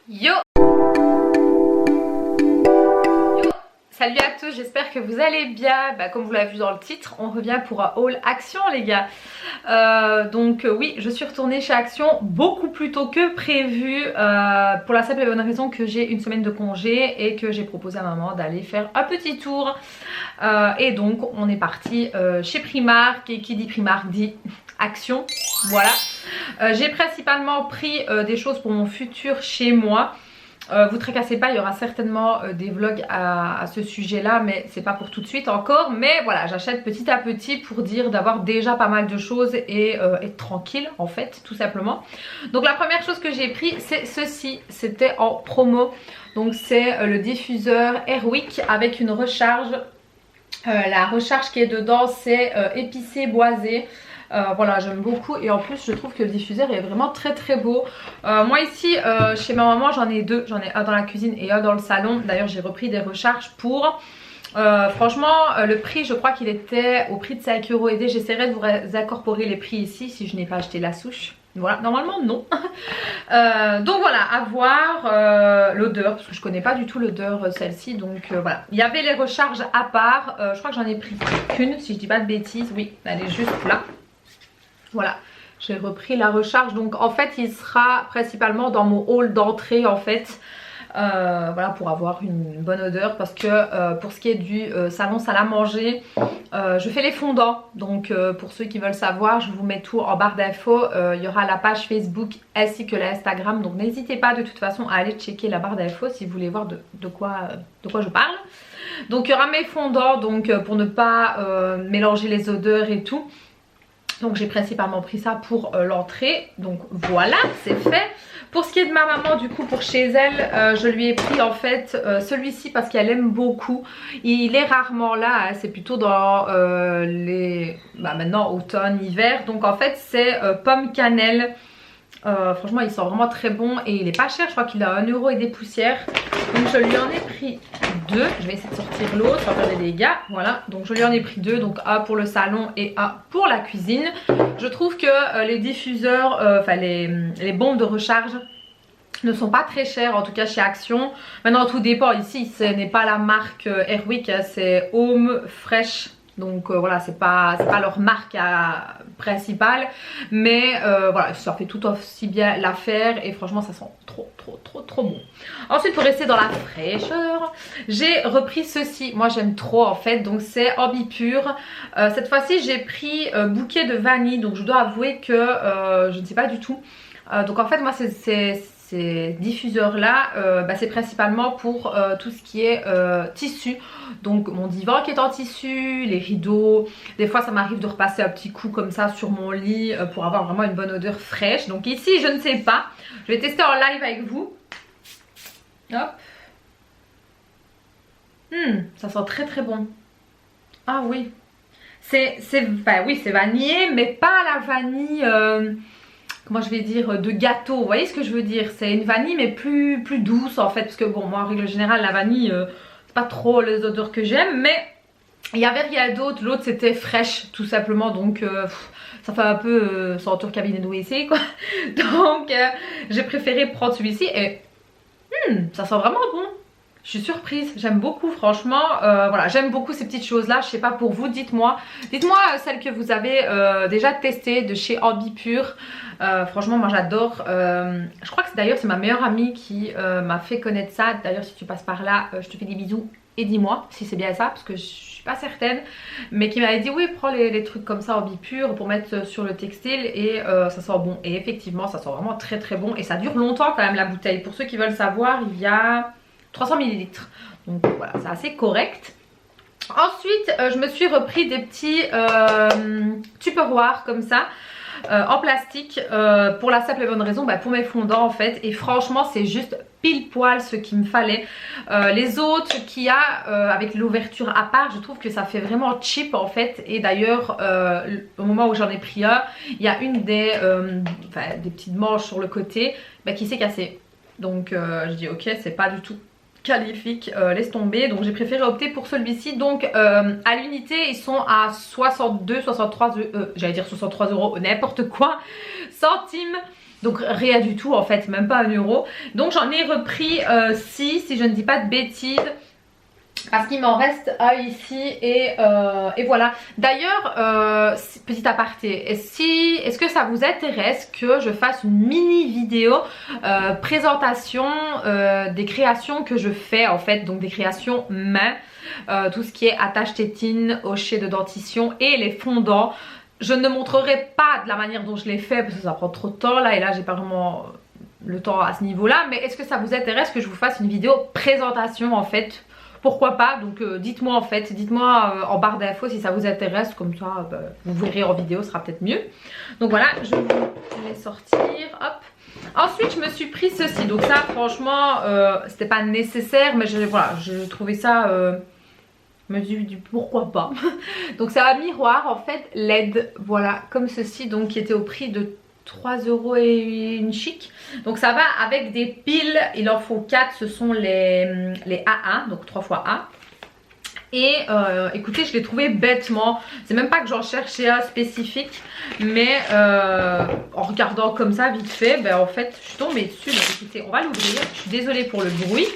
Yo! Salut à tous, j'espère que vous allez bien. Comme vous l'avez vu dans le titre, on revient pour un haul Action les gars. Oui, je suis retournée chez Action beaucoup plus tôt que prévu pour la simple et bonne raison que j'ai une semaine de congé et que j'ai proposé à maman d'aller faire un petit tour. Et donc on est parti chez Primark, et qui dit Primark dit Action, voilà. J'ai principalement pris des choses pour mon futur chez moi. Vous tracassez pas, il y aura certainement des vlogs à ce sujet là, mais c'est pas pour tout de suite encore. Mais voilà, j'achète petit à petit pour dire d'avoir déjà pas mal de choses et être tranquille en fait, tout simplement. Donc la première chose que j'ai pris c'est ceci, c'était en promo. Donc c'est le diffuseur Airwick avec une recharge. La recharge qui est dedans c'est épicé boisé. Voilà, j'aime beaucoup et en plus je trouve que le diffuseur est vraiment très très beau. Moi ici chez ma maman j'en ai deux, j'en ai un dans la cuisine et un dans le salon. D'ailleurs j'ai repris des recharges pour franchement le prix je crois qu'il était au prix de 5 € aidé. J'essaierai de vous incorporer les prix ici si je n'ai pas acheté la souche. Voilà, normalement non. Donc voilà, à voir l'odeur parce que je connais pas du tout l'odeur celle-ci. Donc voilà, il y avait les recharges à part. Je crois que j'en ai pris qu'une si je dis pas de bêtises. Oui, elle est juste là. Voilà, j'ai repris la recharge. Donc en fait il sera principalement dans mon hall d'entrée en fait. Voilà, pour avoir une bonne odeur. Parce que pour ce qui est du salon salle à manger, je fais les fondants. Donc pour ceux qui veulent savoir, je vous mets tout en barre d'infos. Il y aura la page Facebook ainsi que l'Instagram. Donc n'hésitez pas de toute façon à aller checker la barre d'infos si vous voulez voir de quoi je parle. Donc il y aura mes fondants donc pour ne pas mélanger les odeurs et tout. Donc j'ai principalement pris ça pour l'entrée. Donc voilà, c'est fait. Pour ce qui est de ma maman, du coup pour chez elle, je lui ai pris en fait celui-ci parce qu'elle aime beaucoup. Il est rarement là, hein, c'est plutôt dans les maintenant automne, hiver. Donc en fait c'est pomme cannelle. Franchement il sent vraiment très bon et il est pas cher, je crois qu'il a 1 € et des poussières. Donc je lui en ai pris deux. Je vais essayer de sortir l'autre, ça va faire des dégâts. Voilà, donc je lui en ai pris deux, donc un pour le salon et un pour la cuisine. Je trouve que les diffuseurs, les bombes de recharge ne sont pas très chères, en tout cas chez Action. Maintenant tout dépend, ici ce n'est pas la marque Airwick, hein, c'est Home Fresh. Donc voilà, c'est pas leur marque principale. Mais voilà, ça fait tout aussi bien l'affaire. Et franchement ça sent trop bon. Ensuite pour rester dans la fraîcheur, j'ai repris ceci. Moi j'aime trop en fait. Donc c'est Ambipur. Cette fois-ci j'ai pris bouquet de vanille. Donc je dois avouer que je ne sais pas du tout. Donc en fait moi ces diffuseurs là c'est principalement pour tout ce qui est tissu. Donc mon divan qui est en tissu, les rideaux, des fois ça m'arrive de repasser un petit coup comme ça sur mon lit pour avoir vraiment une bonne odeur fraîche. Donc ici je ne sais pas, je vais tester en live avec vous. Hop. Ça sent très très bon. Ah oui, c'est vanillé mais pas la vanille comment je vais dire, de gâteau. Vous voyez ce que je veux dire? C'est une vanille mais plus douce en fait. Parce que bon, moi en règle générale la vanille c'est pas trop les odeurs que j'aime. Mais il n'y avait rien d'autre. L'autre c'était fraîche tout simplement. Donc ça fait un peu senteur cabinet de WC quoi. Donc j'ai préféré prendre celui-ci. Et ça sent vraiment bon. Je suis surprise, j'aime beaucoup franchement, voilà, j'aime beaucoup ces petites choses là. Je sais pas pour vous, dites-moi celles que vous avez déjà testées de chez Ambipur. Franchement moi j'adore, je crois que d'ailleurs c'est ma meilleure amie qui m'a fait connaître ça. D'ailleurs si tu passes par là, je te fais des bisous et dis-moi si c'est bien ça parce que je suis pas certaine. Mais qui m'avait dit oui prends les trucs comme ça Ambipur pour mettre sur le textile et ça sent bon. Et effectivement ça sent vraiment très très bon et ça dure longtemps quand même la bouteille. Pour ceux qui veulent savoir, il y a 300 ml. Donc voilà, c'est assez correct. Ensuite, je me suis repris des petits tupperwares comme ça. En plastique pour la simple et bonne raison pour mes fondants en fait. Et franchement c'est juste pile poil ce qu'il me fallait. Les autres qu'il y a avec l'ouverture à part, je trouve que ça fait vraiment cheap en fait. Et d'ailleurs au moment où j'en ai pris un, il y a une des petites manches sur le côté qui s'est cassée. Donc je dis ok, c'est pas du tout qualifique, laisse tomber. Donc j'ai préféré opter pour celui-ci. Donc à l'unité ils sont à 63 j'allais dire 63 € n'importe quoi centimes. Donc rien du tout en fait, même pas 1 euro. Donc j'en ai repris 6 si je ne dis pas de bêtises. Parce qu'il m'en reste un ici et voilà. D'ailleurs, petit aparté, est-ce que ça vous intéresse que je fasse une mini vidéo présentation des créations que je fais en fait, donc des créations main, tout ce qui est attache tétine, hochet de dentition et les fondants. Je ne montrerai pas de la manière dont je les fais parce que ça prend trop de temps là et là j'ai pas vraiment le temps à ce niveau là, mais est-ce que ça vous intéresse que je vous fasse une vidéo présentation en fait? Pourquoi pas, donc dites-moi en fait, dites-moi en barre d'infos si ça vous intéresse, comme ça vous verrez en vidéo, ce sera peut-être mieux. Donc voilà, je vous laisse sortir, hop. Ensuite je me suis pris ceci, donc ça franchement c'était pas nécessaire, mais voilà, je trouvais ça, me dis pourquoi pas. Donc c'est un miroir en fait LED, voilà, comme ceci, donc qui était au prix de 3 euros et une chic. Donc ça va avec des piles, il en faut 4, ce sont les A1, donc 3 fois A. Et écoutez, je l'ai trouvé bêtement, c'est même pas que j'en cherchais un spécifique, mais en regardant comme ça vite fait, ben en fait je suis tombée dessus. Donc écoutez, on va l'ouvrir, je suis désolée pour le bruit.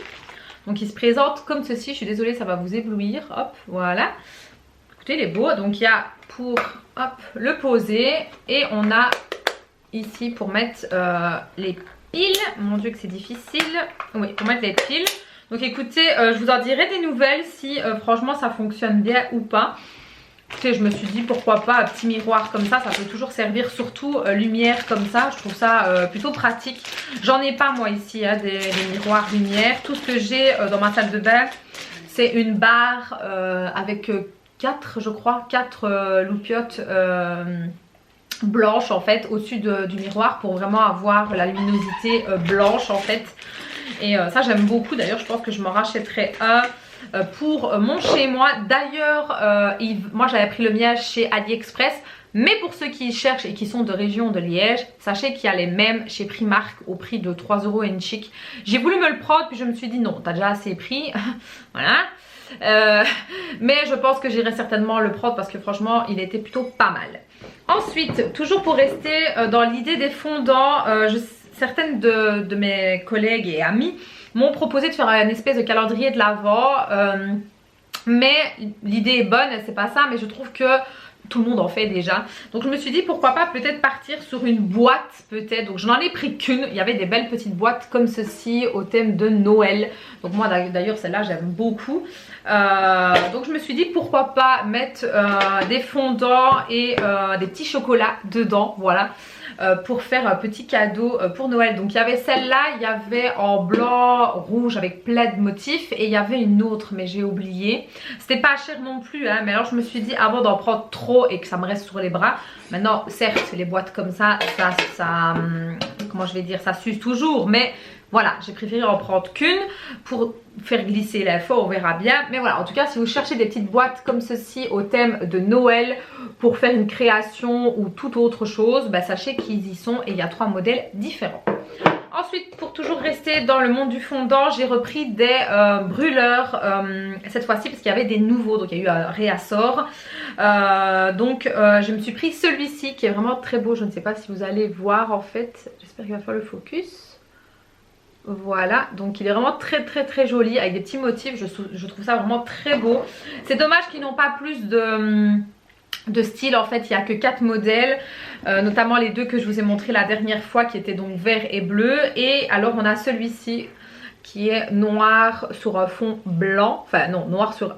Donc il se présente comme ceci, je suis désolée, ça va vous éblouir, hop, voilà. Écoutez, il est beau, donc il y a pour hop, le poser et on a ici pour mettre les piles. Mon dieu que c'est difficile. Oui, pour mettre les piles. Donc écoutez, je vous en dirai des nouvelles si franchement ça fonctionne bien ou pas. Écoutez, je me suis dit pourquoi pas un petit miroir comme ça peut toujours servir, surtout lumière comme ça. Je trouve ça plutôt pratique. J'en ai pas moi ici hein, des miroirs lumière. Tout ce que j'ai dans ma salle de bain c'est une barre avec 4 je crois, 4 loupiottes blanche en fait au-dessus du miroir pour vraiment avoir la luminosité blanche en fait, et ça j'aime beaucoup. D'ailleurs je pense que je m'en rachèterai un pour mon chez moi. D'ailleurs moi j'avais pris le mien chez AliExpress, mais pour ceux qui cherchent et qui sont de région de Liège, sachez qu'il y a les mêmes chez Primark au prix de 3 euros et une chic. J'ai voulu me le prendre puis je me suis dit non, t'as déjà assez pris voilà. Mais je pense que j'irai certainement le prendre parce que franchement il était plutôt pas mal. Ensuite, toujours pour rester dans l'idée des fondants, certaines de mes collègues et amis m'ont proposé de faire une espèce de calendrier de l'Avent, mais l'idée est bonne, c'est pas ça, mais je trouve que tout le monde en fait déjà. Donc je me suis dit pourquoi pas peut-être partir sur une boîte peut-être. Donc je n'en ai pris qu'une. Il y avait des belles petites boîtes comme ceci au thème de Noël. Donc moi d'ailleurs celle-là j'aime beaucoup. Donc je me suis dit pourquoi pas mettre des fondants et des petits chocolats dedans. Voilà. Pour faire un petit cadeau pour Noël. Donc il y avait celle-là, il y avait en blanc, rouge avec plein de motifs et il y avait une autre mais j'ai oublié. C'était pas cher non plus hein, mais alors je me suis dit avant d'en prendre trop et que ça me reste sur les bras. Maintenant certes les boîtes comme ça comment je vais dire, ça s'use toujours, mais voilà, j'ai préféré en prendre qu'une pour faire glisser l'info, on verra bien. Mais voilà, en tout cas, si vous cherchez des petites boîtes comme ceci au thème de Noël pour faire une création ou toute autre chose, bah, sachez qu'ils y sont et il y a 3 modèles différents. Ensuite, pour toujours rester dans le monde du fondant, j'ai repris des brûleurs cette fois-ci parce qu'il y avait des nouveaux, donc il y a eu un réassort. Je me suis pris celui-ci qui est vraiment très beau, je ne sais pas si vous allez voir en fait, j'espère qu'il va faire le focus. Voilà, donc il est vraiment très joli avec des petits motifs, je trouve ça vraiment très beau. C'est dommage qu'ils n'ont pas plus de style en fait, il n'y a que 4 modèles, notamment les 2 que je vous ai montré la dernière fois qui étaient donc vert et bleu. Et alors on a celui-ci qui est noir sur un fond blanc, enfin non, noir sur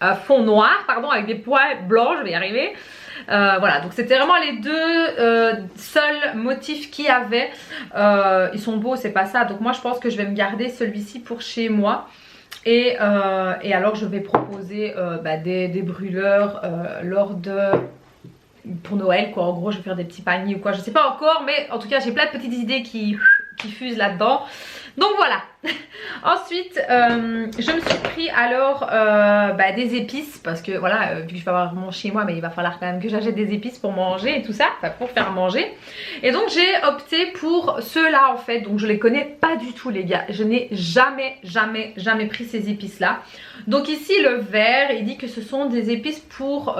un fond noir, pardon, avec des points blancs, je vais y arriver. Voilà, donc c'était vraiment les 2 seuls motifs qu'il y avait. Ils sont beaux, c'est pas ça. Donc moi je pense que je vais me garder celui-ci pour chez moi. Et alors je vais proposer des brûleurs pour Noël quoi. En gros je vais faire des petits paniers ou quoi, je sais pas encore, mais en tout cas j'ai plein de petites idées qui fusent là-dedans. Donc voilà. Ensuite je me suis pris alors des épices parce que voilà, vu que je vais avoir mon chez moi, mais il va falloir quand même que j'achète des épices pour manger et tout ça, enfin pour faire manger. Et donc j'ai opté pour ceux-là en fait, donc je les connais pas du tout les gars, je n'ai jamais pris ces épices là. Donc ici le vert, il dit que ce sont des épices pour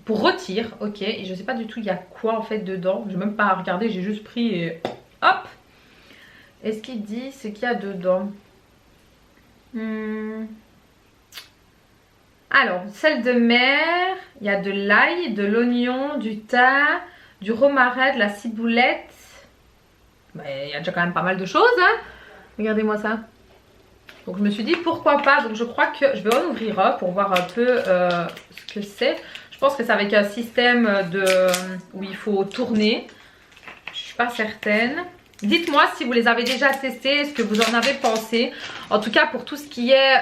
pour rôtir, ok. Et je sais pas du tout il y a quoi en fait dedans. Je n'ai même pas regardé, j'ai juste pris et hop. Et ce qu'il dit, c'est qu'il y a dedans. Alors, sel de mer, il y a de l'ail, de l'oignon, du thym, du romarin, de la ciboulette. Il y a déjà quand même pas mal de choses, hein. Regardez-moi ça. Donc je me suis dit pourquoi pas. Donc je crois que je vais en ouvrir un pour voir un peu ce que c'est. Je pense que c'est avec un système de où il faut tourner. Je suis pas certaine. Dites-moi si vous les avez déjà testés, ce que vous en avez pensé. En tout cas pour tout ce qui est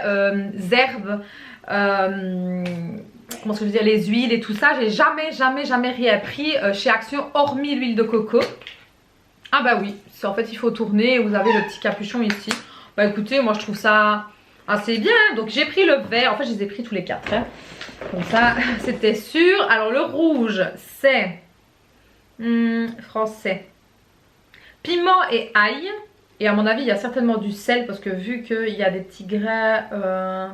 herbes, comment est-ce que je veux dire, les huiles et tout ça, j'ai jamais rien pris chez Action hormis l'huile de coco. Ah bah oui, en fait il faut tourner, vous avez le petit capuchon ici. Bah écoutez, moi je trouve ça assez bien. Donc j'ai pris le vert, en fait je les ai pris tous les quatre, hein. Comme ça c'était sûr. Alors le rouge c'est français, piment et ail. Et à mon avis il y a certainement du sel parce que vu qu'il y a des petits grains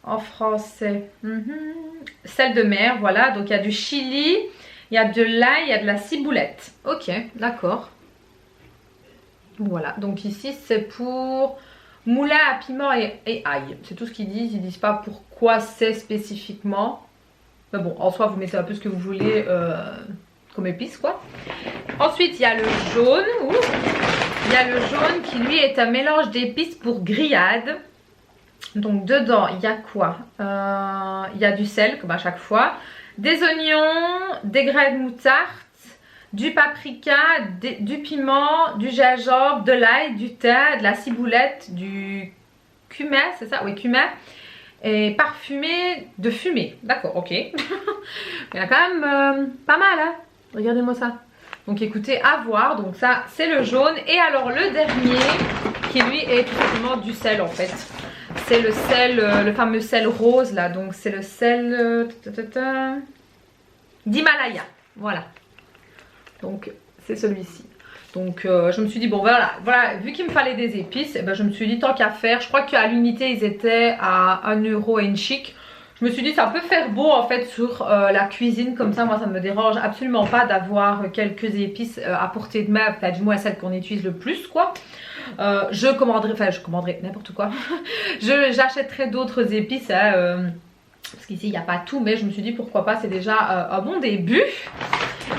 en français. Sel de mer, voilà. Donc il y a du chili, il y a de l'ail, il y a de la ciboulette. Ok, d'accord. Voilà, donc ici c'est pour moulin à piment et ail. C'est tout ce qu'ils disent, ils disent pas pourquoi c'est spécifiquement. Mais bon, en soi vous mettez un peu ce que vous voulez comme épice quoi. Ensuite il y a le jaune. Il y a le jaune qui lui est un mélange d'épices pour grillade. Donc dedans il y a quoi? Il y a du sel comme à chaque fois, des oignons, des grains de moutarde, du paprika, du piment, du gingembre, de l'ail, du thym, de la ciboulette, du cumin, c'est ça? Oui, cumin. Et parfumé de fumée. D'accord, ok. Il y en a quand même pas mal, hein. Regardez-moi ça. Donc écoutez, à voir. Donc ça, c'est le jaune. Et alors le dernier, qui lui est tout simplement du sel en fait. C'est le sel, le fameux sel rose là. Donc c'est le sel d'Himalaya. Voilà. Donc c'est celui-ci. Donc je me suis dit bon voilà, vu qu'il me fallait des épices, et ben, je me suis dit tant qu'à faire. Je crois qu'à l'unité ils étaient à 1 € et une chic. Je me suis dit ça peut faire beau en fait sur la cuisine. Comme ça moi ça ne me dérange absolument pas d'avoir quelques épices à portée de main. Enfin du moins celles qu'on utilise le plus quoi. Je commanderai n'importe quoi. J'achèterai d'autres épices hein, parce qu'ici il n'y a pas tout, mais je me suis dit pourquoi pas, c'est déjà un bon début.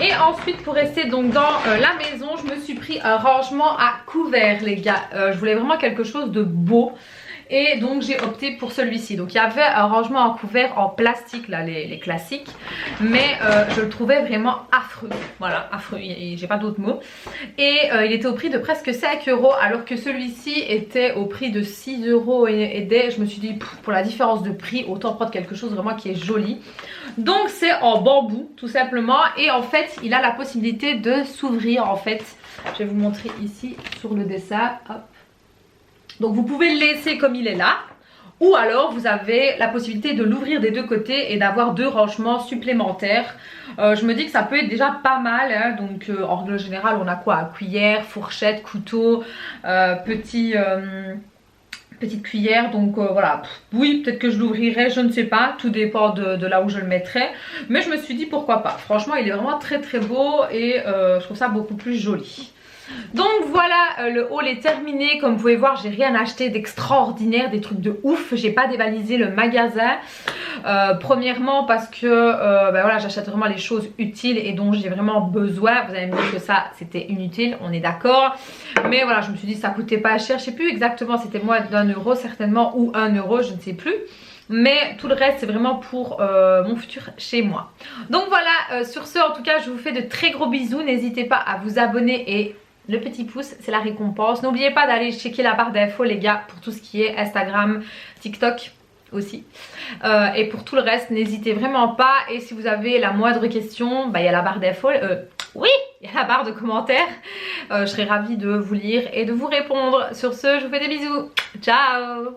Et ensuite pour rester donc dans la maison, je me suis pris un rangement à couvert les gars. Je voulais vraiment quelque chose de beau. Et donc j'ai opté pour celui-ci. Donc il y avait un rangement en couvert en plastique là, les classiques. Mais je le trouvais vraiment affreux. Voilà, affreux, j'ai pas d'autres mots. Et il était au prix de presque 5 € alors que celui-ci était au prix de 6 € et des. Je me suis dit pour la différence de prix autant prendre quelque chose vraiment qui est joli. Donc c'est en bambou tout simplement. Et en fait il a la possibilité de s'ouvrir en fait. Je vais vous montrer ici sur le dessin. Hop. Donc vous pouvez le laisser comme il est là, ou alors vous avez la possibilité de l'ouvrir des deux côtés et d'avoir 2 rangements supplémentaires. Je me dis que ça peut être déjà pas mal, hein. Donc en règle générale on a quoi? Cuillère, fourchette, couteau, petite cuillère. Donc voilà, oui peut-être que je l'ouvrirai, je ne sais pas, tout dépend de là où je le mettrai. Mais je me suis dit pourquoi pas, franchement il est vraiment très beau et je trouve ça beaucoup plus joli. Donc voilà, le haul est terminé. Comme vous pouvez voir, j'ai rien acheté d'extraordinaire, des trucs de ouf. J'ai pas dévalisé le magasin. Premièrement parce que ben voilà, j'achète vraiment les choses utiles et dont j'ai vraiment besoin. Vous allez me dire que ça c'était inutile, on est d'accord. Mais voilà, je me suis dit ça coûtait pas cher. Je sais plus exactement, c'était moins d'1 € certainement ou 1 €, je ne sais plus. Mais tout le reste c'est vraiment pour mon futur chez moi. Donc voilà, sur ce en tout cas je vous fais de très gros bisous. N'hésitez pas à vous abonner et le petit pouce c'est la récompense. N'oubliez pas d'aller checker la barre d'infos les gars pour tout ce qui est Instagram, TikTok aussi. Et pour tout le reste n'hésitez vraiment pas. Et si vous avez la moindre question, bah, il y a la barre d'infos. Oui, il y a la barre de commentaires. Je serai ravie de vous lire et de vous répondre. Sur ce, je vous fais des bisous. Ciao!